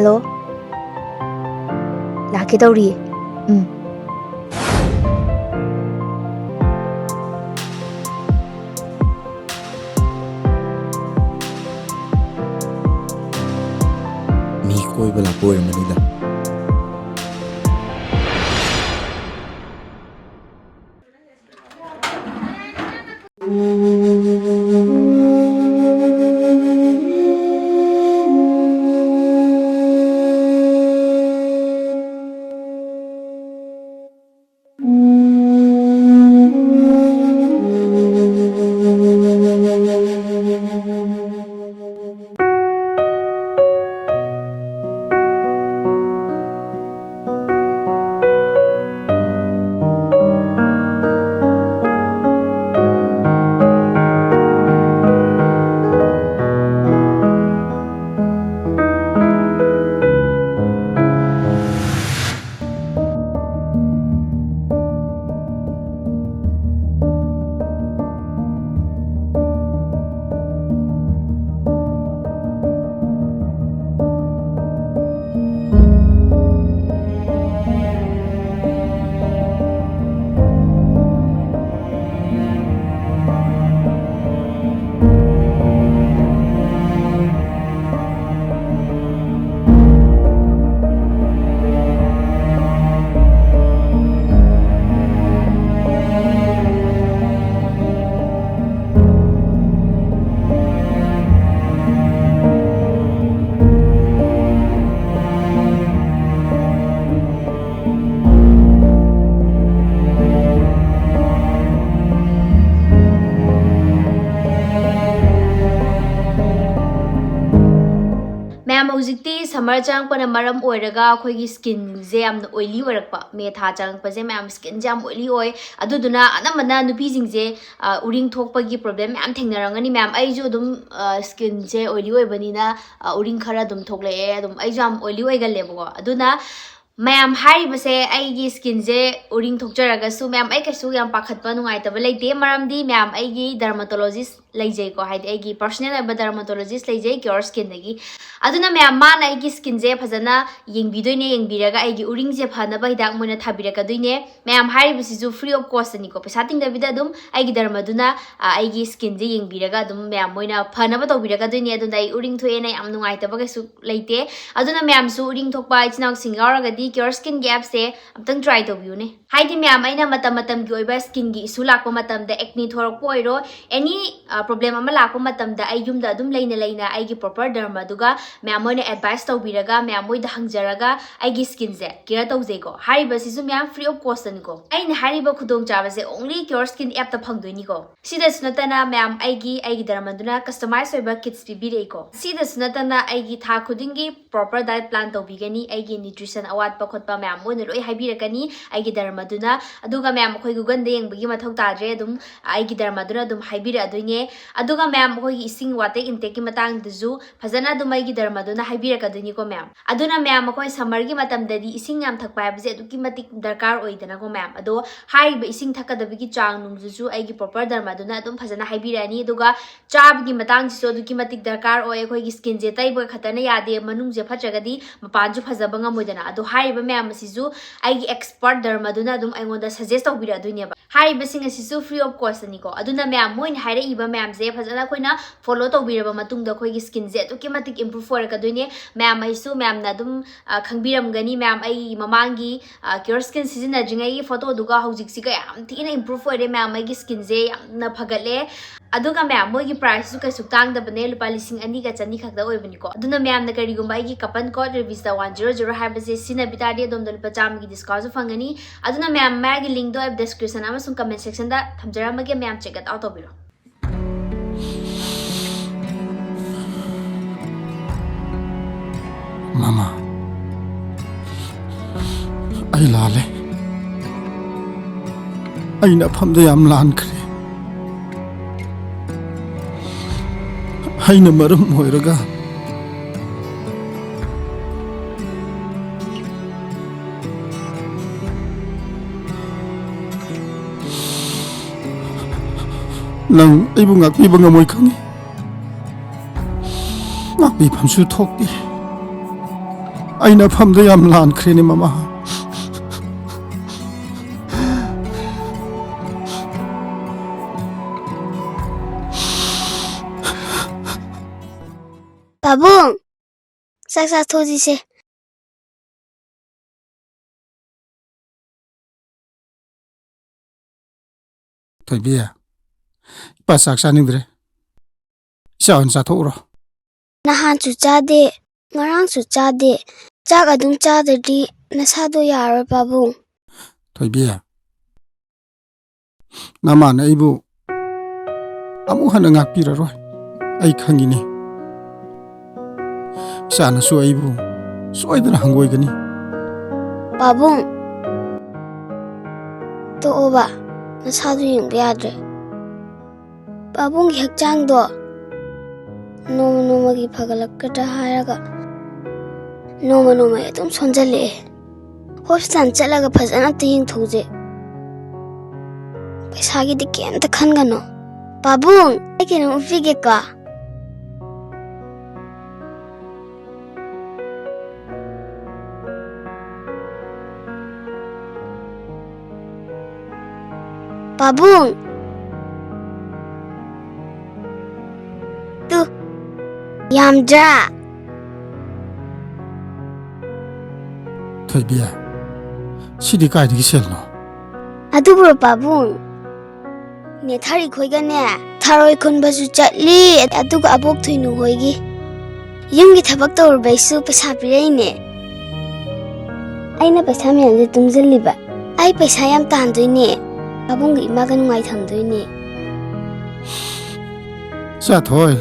Hello? Laki tauri. Mi koi bala boy manida. Hujikti summer chang pana maram oiraga akhoi skin je amna oily warakpa me tha chang pa je mam skin jam oily oi aduduna anamana nupi jingje uring thokpa gi problem am thengnarangani mam ai ju dum skin je oily oi banina uring khara dum thokle dum ai jam oily oi galle bo aduna Ma'am, hari base aigi skin je uring thokjaraga su ma'am ai kaisu yam pakhatpa nungai taba leite maramdi ma'am aigi dermatologist leijai ko haidi aigi personal aba dermatologist leijai CureSkin dagi aduna ma'am mana aigi skin je phajana yengbidoine yengbiraga aigi uring je phanaba hidak moina thabiraka doine ma'am hari basisu free of cost ani ko pesa ting dabida dum aigi dermaduna aigi skin je yengbiraga dum ma'am moina phanaba tobiraga doine aduna ai uring thoena yam nungai taba kaisu leite aduna ma'am su uring thokpa ichnaw singauraga di CureSkin gap se amtang try to view ne haidi ma'am aina matam gi oiba skin gi isu lakpa matam da acne thorok poiro any problem ama lakpa matam da ai yum da dum leina ai gi proper derma duga ma'am moina advice to biraga ma'am moi da hangjaraga ai gi skin je care to je ko hari basi su ma'am free of cost ani ko aina hari ba khudong chaba se only CureSkin app ta phangdoi ni ko sida sunatana ma'am ai gi derma duna customize oiba kits bibire ko sida sunatana ai gi tha khudingi proper diet plan to bigani ai gi nutrition awat khotpa ma'am moina loi haibirakani aigi dermaduna aduga ma'am khoi gugan de yengbagi mathau tadre dum aigi dermaduna dum haibira aduine aduga ma'am khoi ising water intake ki matang duju phajana dum aigi dermaduna haibiraka duni ko ma'am aduna ma'am khoi summer gi matam dadi ising yam thakpa habse aduki matik darkar oidana ko ma'am ado haiba ising thakadabigi chang nungjuju aigi proper dermaduna dum phajana haibirani aduga chab gi matang jisu aduki matik darkar oi khoi gi skin je taiba khatana yade manung je phajagadi mapanju phajabanga moidana ado haiba ma'am asisu aigi expert dermaduna dum aingonda suggest tawbira dunia ba hari basing asisu free of cost ani ko aduna ma'am moin haire iba ma'am je phajana koina follow tawbira ba matung da khoi gi skin je to kimatik improve for ka duine ma'am aisu ma'am na dum khangbiram gani ma'am ai mamangi CureSkin season jingai photo duga hojik si ka yam thina improve for ma'am ai gi skin je yamna phagalle aduga ma'am moi gi price su ka suktang da bane lupa lising ani ka chani khakda oibani ko aduna ma'am na kari gumba gi coupon code revista 100 habase sina bitadi dom dal pacham gi discount fangani aduna ma'am mag link do description ama sum comment section da thamjara mage ma'am check it out obiro Mama, ai lale, ai na phamda yam lan kre, ai na maram hoiraga. Nang ibu ngakpi bangamoy kangi, ngakpi pamsu thokti. ꯑꯩꯅ ꯐꯝꯗ ꯌꯥꯝ ꯂꯥꯟꯈ꯭ꯔꯦꯅꯦ ꯃꯃꯥ Babung, saksa thoji se. Thoibi ipa saksa ningdre Sawan sa thoro Nahan chu chade, ngarang chu chade. Chak adung chadadi nasado yaro babung. Thoibi namana ibu amu hana ngakpiraroi ai khangini sana su aibu soidana hangoigani Babung, to oba nasado yung yadre. Babung hakchang do. Noma gi phagalakta haraga. Noma edum sonjale. Hospital chalaga phajana ting thuje. Paisa gi de kemta khangano. Babung, ai kenu ufige ka. Babung. Tu Yamja. Thoibi sidi kai digi selno Adubro babung. Ne thari khoiga ne tharoi khunba su chatli aduga Abungthoi nu hoigi. Yumgi thabak tor baisu paisa pirei ne. Aina paisa myan je tungjalliba. Ai paisa yam tandoi ne. Babung gi imaga nungai thamdoi ne. Sanathoi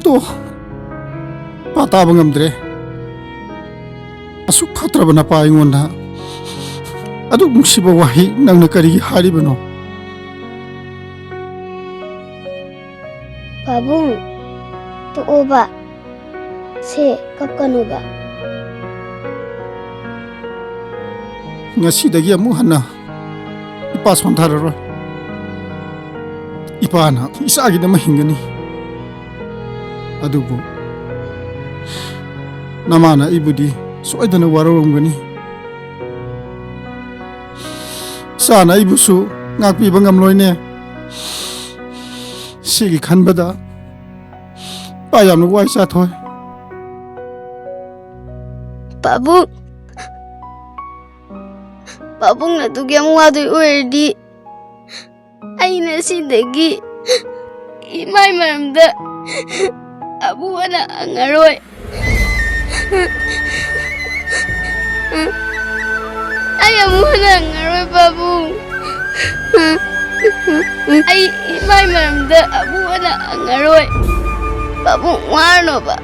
to pata bangamdre asuk phatrabana paingonda adu nungsiba wahi nangna kari haribano Babung, to oba se kapkanuba. ngasidagi amu hana ipa sonthararoi ipana isagi dama hingani adubu namana ibudi soidana waroromgani sana ibusu ngakpi bangam loine sigi khanbada payam no wai Sanathoi Babung, Babung na tugyam wadoi oirdi. Aina sidagi imai maramda abu ana angaroi. Ay amu ana angaroi babung. Ay imai maramda abu ana angaroi. Babung warno ba.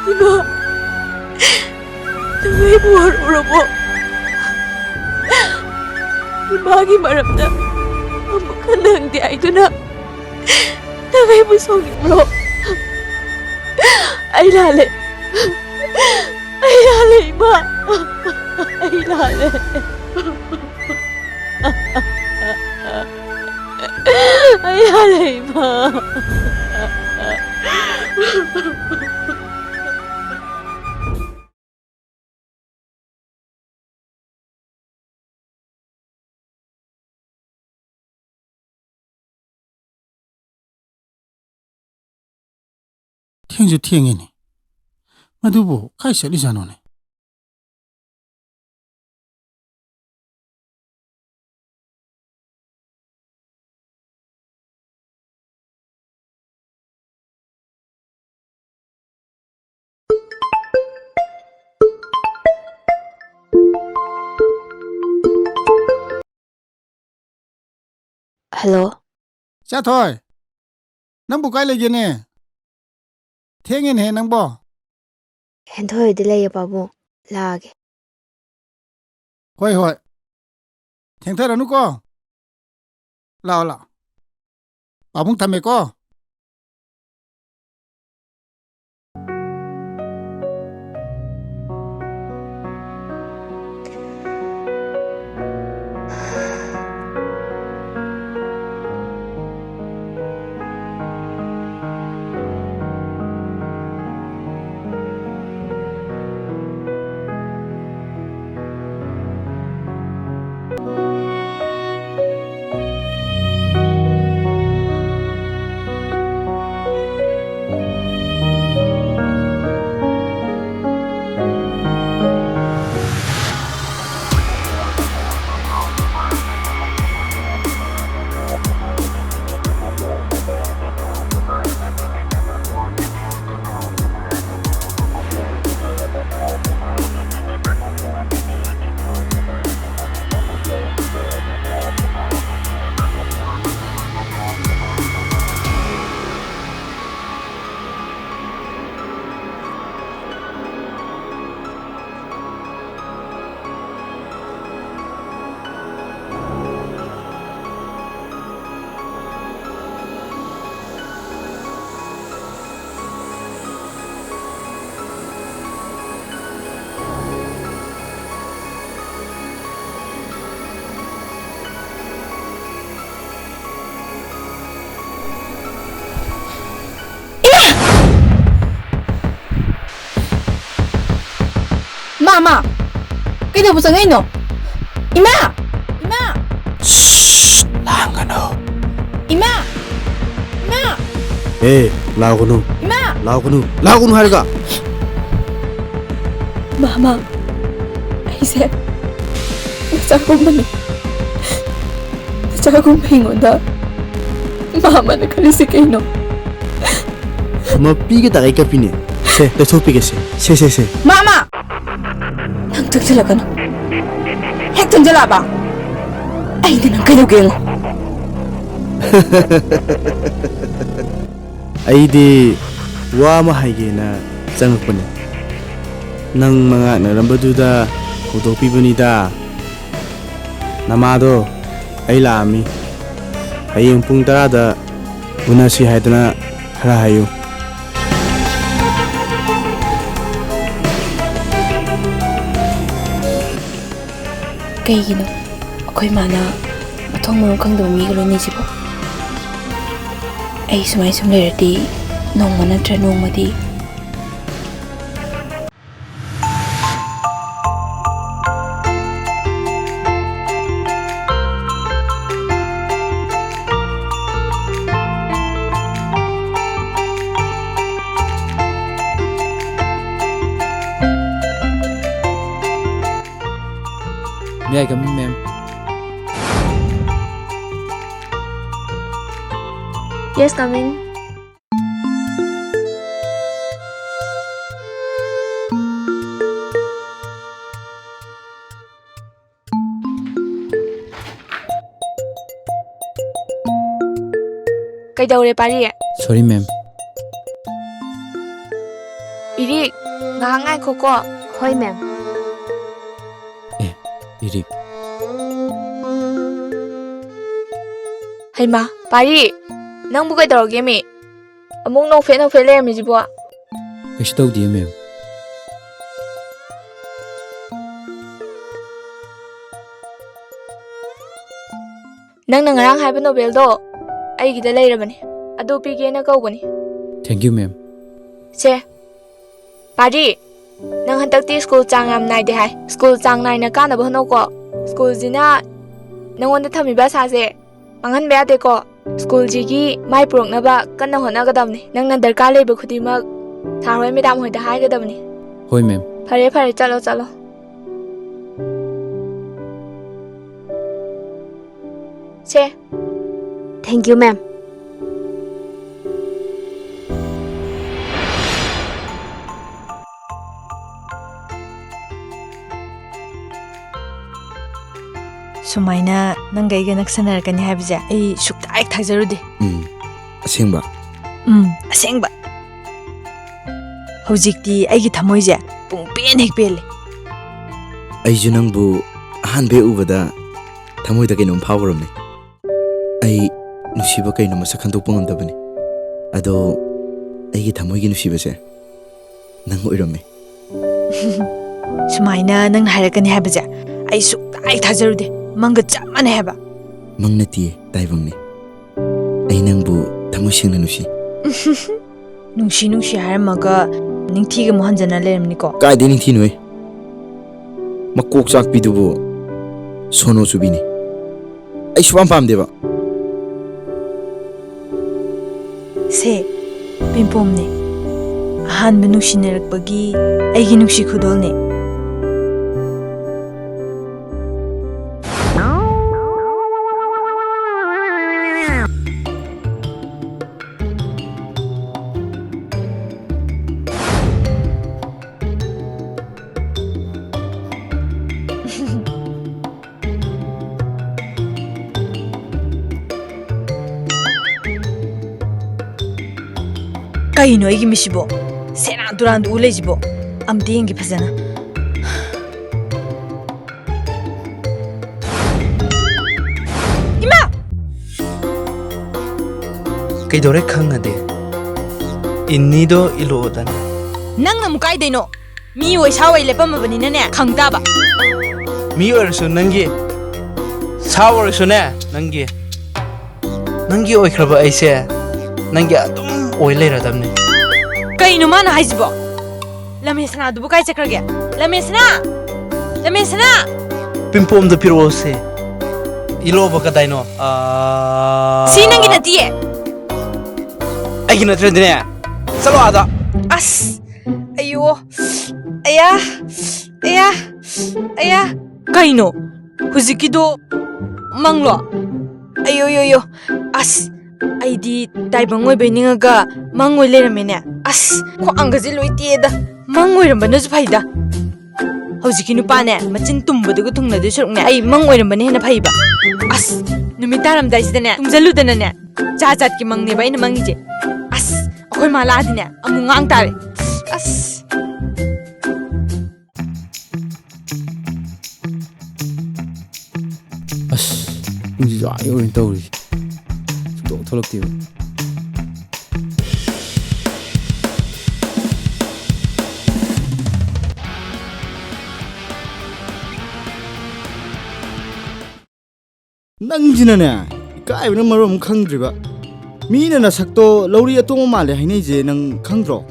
Iba, tangay mo harurabo. Ibagi maramda, ang bukanang di ay na. Tangay mo songin mo. Ay lale. Ay lale, iba. Ay lale. Ay lale, iba. ꯊꯦꯡꯁꯨ ꯊꯦꯡꯉꯤꯅꯤ ꯃꯗꯨꯕꯨ ꯀꯥꯏ ꯆꯠꯂꯤꯖꯥꯅꯣꯅꯦ Hello? Sanathoi nangbu kai legene thengene nangbo Henthoi di lay babung. Lagi. hoi hoi thengtharanu ko lao la babung thame ko Mama! Kaya po sa ngayon, no? Ima! Ima! Shh! Langano. Ima! Ima! Eh, lakuno. Ima! Lakuno harga. Mama, ayse, nasabi mo na. Nasabi mo hingon na. Mama, nakalis kayo, no? Mapi kita kay kapine. Se, topi kasi. Se. Mama! Nagtagdala ka na. Hektanjala ba? Ay, hindi nang kalugil. Ay di, wa mahayge na sangak pa niya. Nang mga narambaduda, kutopi ba nita? Namado, ay lami. Ay yung pung tarada, una si Haidana harahayo. Kaygino, ako'y mana, matong marong kang dumamigalo ni Sipo. Ay sumay sumlerdi, nung manatra nung madi. May I come in, ma'am? Yes, come in. Kaidaure Pari? Sorry, ma'am. Irik, ngahangay ko ko. Hoy, ma'am. Irik. Hay ma, Pari, nang bukay darogya mi. Among nong fe layar mi jibo. Kaisu tawdiya, ma'am. Nang nangarang haiba Nobel do, ay gida layrabani. Ado pigay na kaubani. Thank you, ma'am. Se, Pari, nang hantakti school chang am nai de hai. School chang nai na kana ba no ko. School jina nangonda thami ba sa se. Mangan ba de ko. School ji gi mai prok na ba kanna hona gadam ni. Nang na darkar le ba khudi mak tharoi madam hoi da hai gadam ni. Hoy, ma'am. Phare chalo. Se, Thank you, ma'am. Sumaina nang gaiga nagsanarkani haibja ay suktaik thagjarude. Asingba. Asengba. Hojikti aigi thamoije pungpen hek pele. Aiju nangbu ahanbe ubada thamoida kainom phawramne. Ai nusiba kaino masak khandokpa ngamdabani. Ado aigi thamoigi nusibase nang oiramme. Sumaina nang hairakani haibja ay suktaik thagjarude. Manga chamane haba. Mangnati taibangni. Ai nangbu thamosingna nusi. Nungshi haramaga ningthiga mohanjana lermni ko. Kaide ningthi noi. Makok chak pidubu sono chubini. Ai swam pamdeba. Se pimpomne. Ahan nungshi nerakpagi aigi nungshi khudolne. Kaino aigi mishibo. Sena durand ulejibo. Amdi ingi phajana. Ima! Kaidore khangade. Innido ilodan. Nang namukai deno. Mi oi sawai lepamabani na ne khangta ba. Mi orsu nangi. Sawar su ne nangi. Nangi oikraba aise. Nangi adum oile radamne. Kaino mana haijibo. Lamhe sana dubu kai chakrage. Lamesana! Lamesana! Pimpom da pirose. Iloba ka daino. Si nangi na tiye! Ay gina trendine. Salo ada. As! Ayo! Aya! Aya! Aya! Kaino? Huzikido manglo? Ayo yo yo! As! Aidi taibangoi bainingaga mangoi leramene. As! Ko angazi loi tiyeda. Mangoi rambanasu faida. Hoziki nupane machin tumbudugu tungnadu surukne ai mangoi rambane hena faiba. As! Numitaram daisidane tumjaludana ne. Cha ki mangne baina mangije. As! Akhoi maladine amu ngang tare. As! As, hindi ayaw rin tawri. Tolok tiyo. Nangjinana, ikaibna marom khangdriba. Mina na sakto lauri atong male hainai je nang khangdro.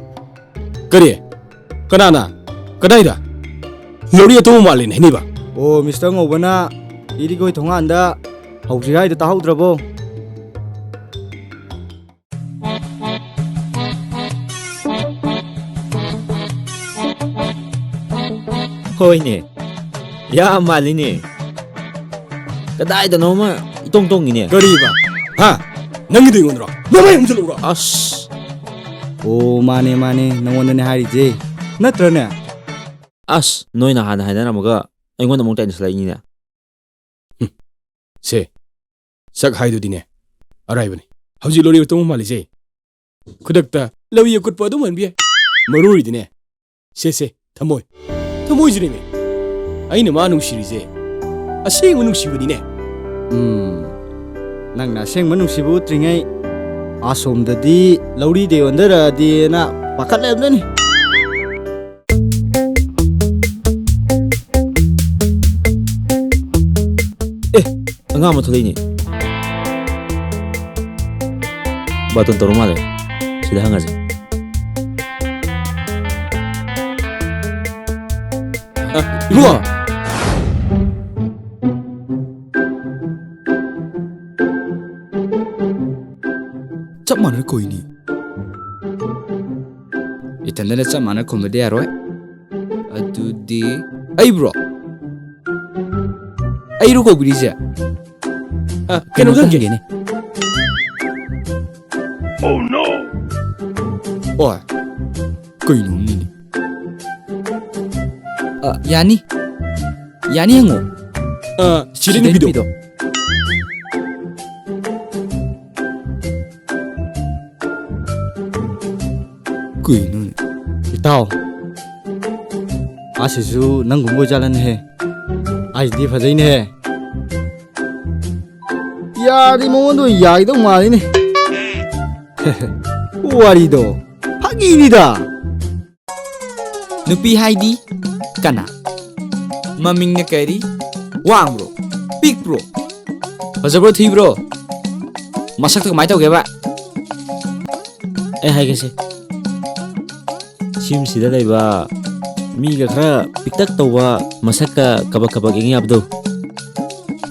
Kari? Kanana? Kadaida? Lauri atong male hainai ba? Oh, Mr. Ngobana, iri koi thonga anda haujirai da tahaudrabo. Hoine. Ya maline. Kadai da noma itong ine. Kari ba? Ha? Nangido yungra? Namay umjalura? As. Oh, mane nangona ne hari je. Natrana. As noi na hana hana maga aingon mong tain slai ni na. Se. Sak haidu dine. Arai bani. Hauji lori utong mali je. Kudakta lawi yakut pa duman biya. Maruri dine. Se thamoy. Thamoy jini me. Aina ma nungshiri je. Aseng nungshiri dine. Nang na seng manungsibu tringai asom dadi lauri de ondara di na pakat lebna ni. Angama tholi ni. Baton toru male. Sida hangaje. Iwa. Chap manar koi ni. Itandana chap manar komedi aroi. Adudi. Ay bro. Ay ruko gurija. Keno kan gene. Oh no. Oh. Koi no ni. Yani hango. Shireni bido. Koi no. Itao. Asisu nang gumbo jalan he. ID phajai ne he. Yari mondo yai do mali ne. Wari do. Phagi ni da. Nupi haidi kana maming na kari wang bro big bro Fazabro thi bro. Masak to mai tau ge ba. Hai ge se. Sim sida dai ba. Mi ga khara piktak tawwa masaka kaba gengi abdo.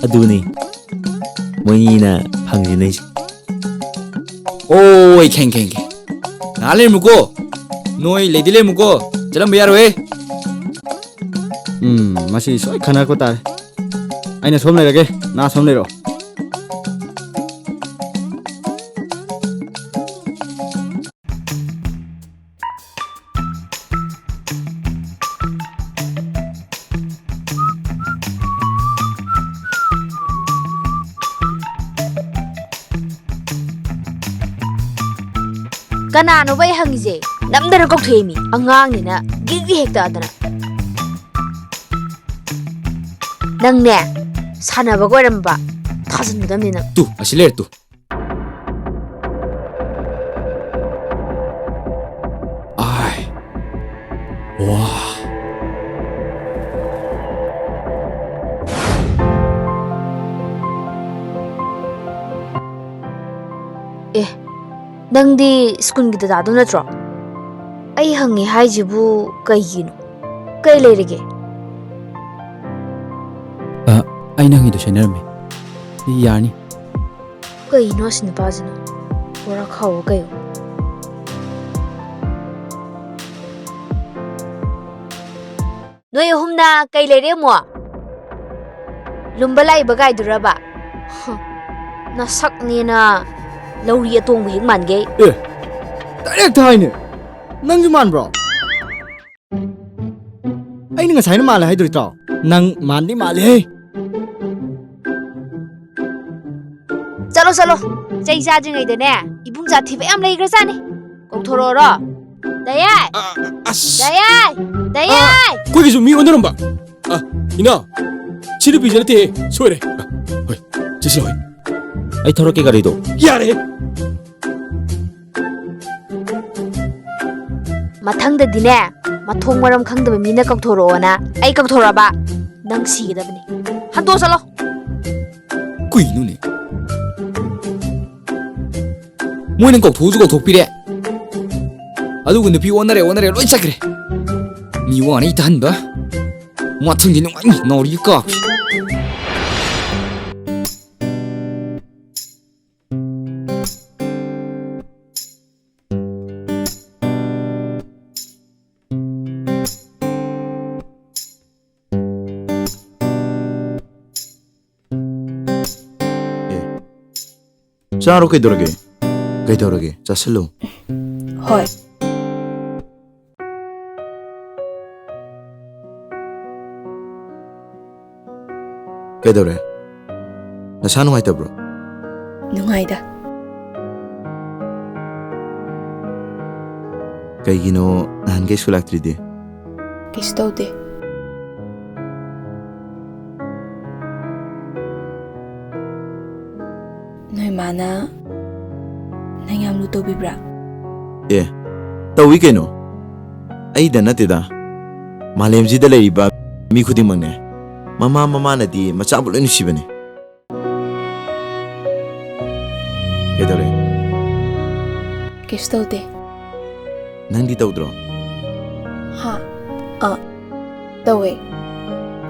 Aduni. Moini na phangji nei. oi keng nale muko noi ledile muko jalam bayaro e Masih soi khana ko tar. Aina som lai rage, na som lai ro. Kanano ba hangije? Namdara kok themi. Angang ni na gigi hekta adana. Nang ne sanaba goiramba thasan mudam ni na. tu asiler tu Ay. Wah. Nangdi school gida dadu natro? Ay hangi haijibu kaygino. Kay leirige. Ay nangido siya narami. Yani. Kay no sinapazina. Ora khaw kayo. Noy humna kay leire mo. Lumbalay bagay duraba. Nasak ni na lauri atong hing man gay. Direct haine. Nang yuman bro. Ay nga sai na mala hai doi to. Nang man ni mali hai. Chalo. Chai sa jing ai de ne. Ibung ja thi ba am lai gra sa ni. Kong thoro ro. Dayai. Dayai. Koi gisu mi onoramba. Ina. Chiru bi janate soire. Hoi. Jesi hoi. Ay thoro ke gari do. Yare. Mathangda dine mathong maram khangdaba mina kakthoro na ai kakthoraba nang sigidabni hanto salo Kui nu ne. Moi nang kok thuju ko thokpire. Adu gun pi onare loi chakre. Mi wani tan ba. Mathung din ngai nori ka. Charo kaidoorage. Chasalo. Hoi. Kaidoore. Nasa nungai tabro. Nungaida. Kaigino nahan kay sulaktride. Kistaude. Noy mana nang luto bibra. Tawi keno. Ay da natida. Malemji da laiba mi khuding mangne. Mama na di machabulo ni sibane. Kaidoore. Kistaude. Nang di tawdro. Ha. Tawe.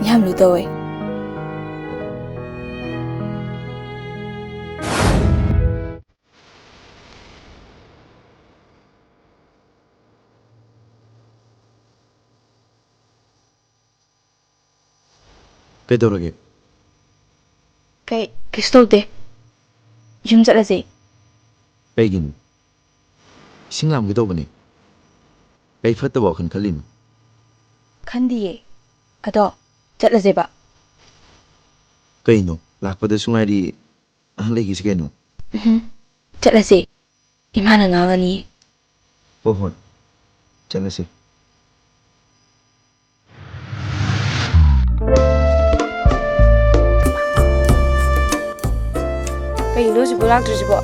Yam lu tawe. Kaidoorage. Kistaude. Yum chatlaje. Kaigin. Singlam gidobani. Kay fatabo kan khalin. Khandiye. Ado chatlaje ba. Kaino lakpada sungairi legi si kaino. Chatlaje. Imana ngangani. Pohon. Chalase. Kaino si bulak tu si bo.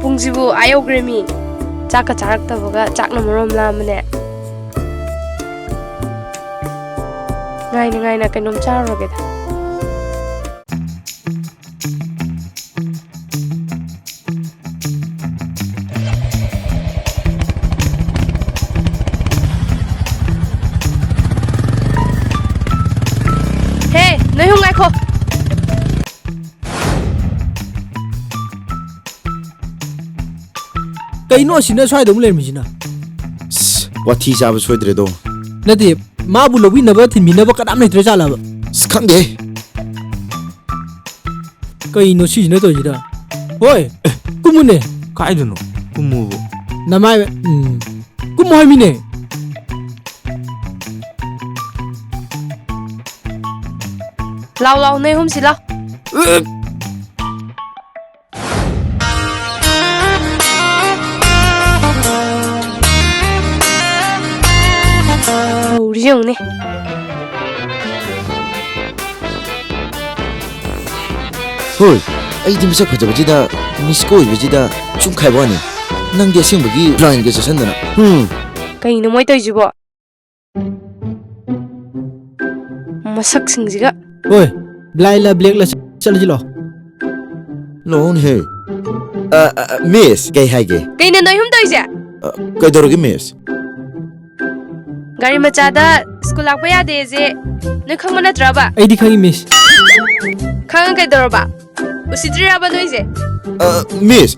Pungsibu ayo gremi. Chaka charak tabaga chakna morom lamane. Ngai na kanom charoge da. Hey, noi hung ngai kho. Kaino sina swai dum le mi jina. Wathi jaba soidre do. Nade ma bu lobi na ba thimi na ba kadam nei tre chala ba. Khangde. Kaino si jina to jida. Hoi. Kumune. Kai duno. Kumu. Namai kumu hai mi ne. Lau nei hum sila. Riung ni. Hoi, ai di masa phajabajida misko ibajida chung khaibani. Nang de singbagi blind ge sasandana. Kaino moi toi jibo. Masak singjiga. Hoi. Black la chal jilo. Long hair. Miss, kay hage. Kay na noy hum toise. Kay dorogi miss. Gari machada school lakpa yade je. Noy khangma natraba. ꯑꯩꯗꯤ ꯈꯪꯉꯤ ꯃꯤꯁ Khang kay doroba. Usidrira ba noise? Miss,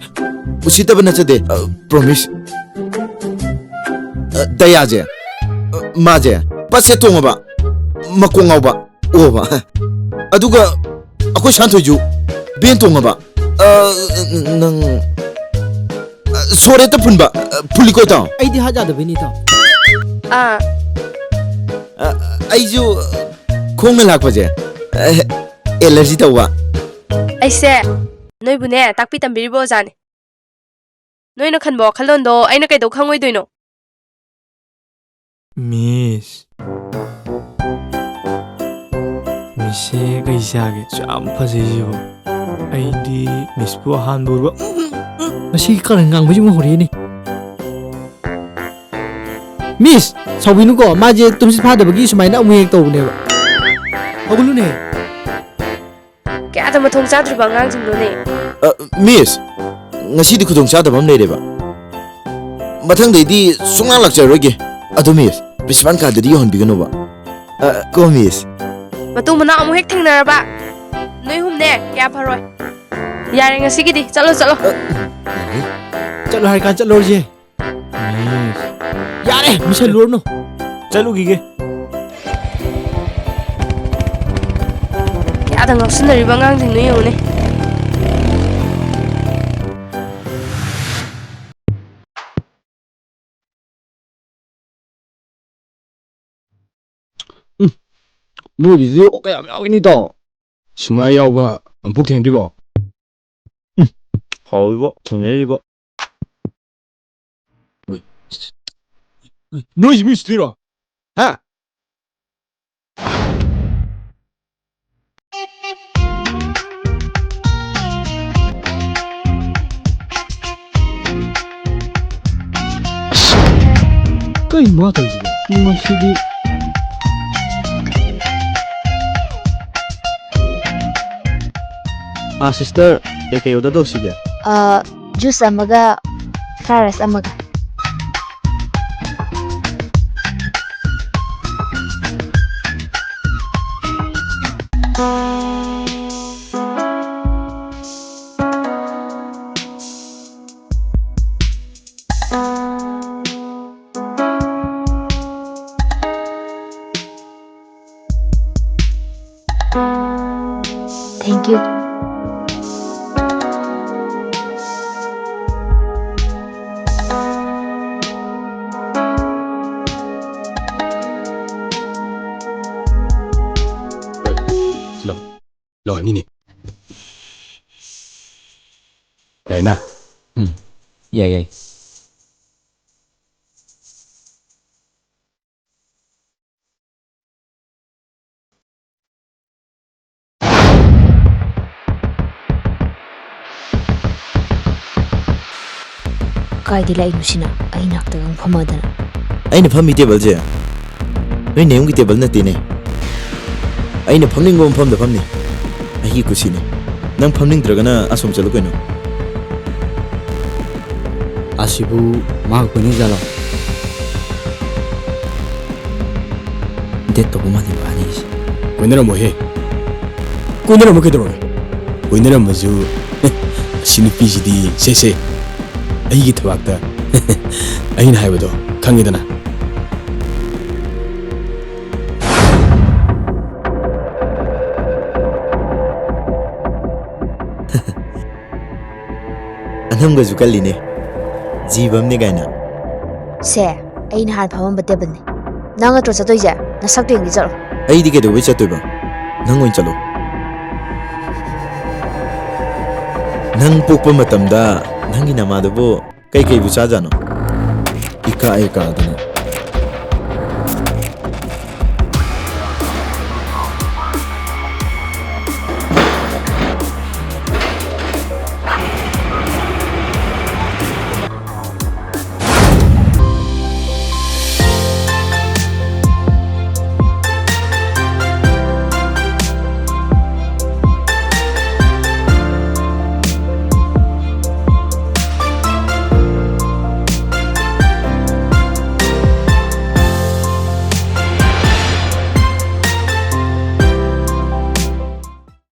usitaba nachade. Promise. Dayaje. Maje. Pase tongaba. Makongaba. Oba. Aduga akoy Sanathoi ben tongaba. Nang Sore ta punba. Puliko ta. ꯑꯩꯗꯤ ꯍꯥꯖꯥꯗꯕꯩꯅꯤ ꯏꯇꯥꯎ Aiju khongna lakpaje. Allergy tawwa. Aise noi bune takpi tambiribo jane. Noi na khanbo khalondo aina kay do khangoi doino. 미스 미스의 의사하게 참 파세지고 아이디 미스부 한부로 마시 까는 강부지 모르니 미스 서비누고 마제 tumsi 파다버기 수마이나 우행 떠오네요 어글루네 Kaya ta mathong sadri ba ngang jing do ne. Miss, ngasidi khudong chadaba am leireba. Mathangdei sungang lakjaroge. Adu miss, principal ka dadi yon biganoba. Ko miss. Matung mana amu hek thengnaraba. Noi hum ne kya pharoi. Yare ngasi gidi chalo chalo. चलो हर कांच चलो जे miss यार मिशे लोनो चलो Gige Kaya ta ngaksunari ba ngang jing no yone. 뭐이지? 그냥 야긴이다. 심하게 야오가 북탱디고. 하이버 정해이버 너희 미스트라. 하. 그이 뭐하다 이제. 이마시디. sister kay uda daw sige juice amaga fried rice amaga. Thank you. Lo ni. Dayananda. yeah Kaidi la inusina ai naktagang phamadana. Aina phammi table je. Noi neum ki table natine. Aina phamning gom pham da phamni. Ai kusine. Nang phamning dragana asom chalo kaino. asibu mag puni jalo det to mani bani Koinara mo he. Koinara mo kedro. Koinara mo ju. Sinipi jidi sese. Aigi thawakta. Aina haibado khangidana. Anhamga jukalline. Jibam ne gaina. Se ai na har phamam batebal ni. Nang atro cha toija na sak tu ngi jaro. Ai di ke do wicha toiba. Nang oin chalo. Nang pokpa matamda nangi namada bo kai kai bu cha jano. Ika dana.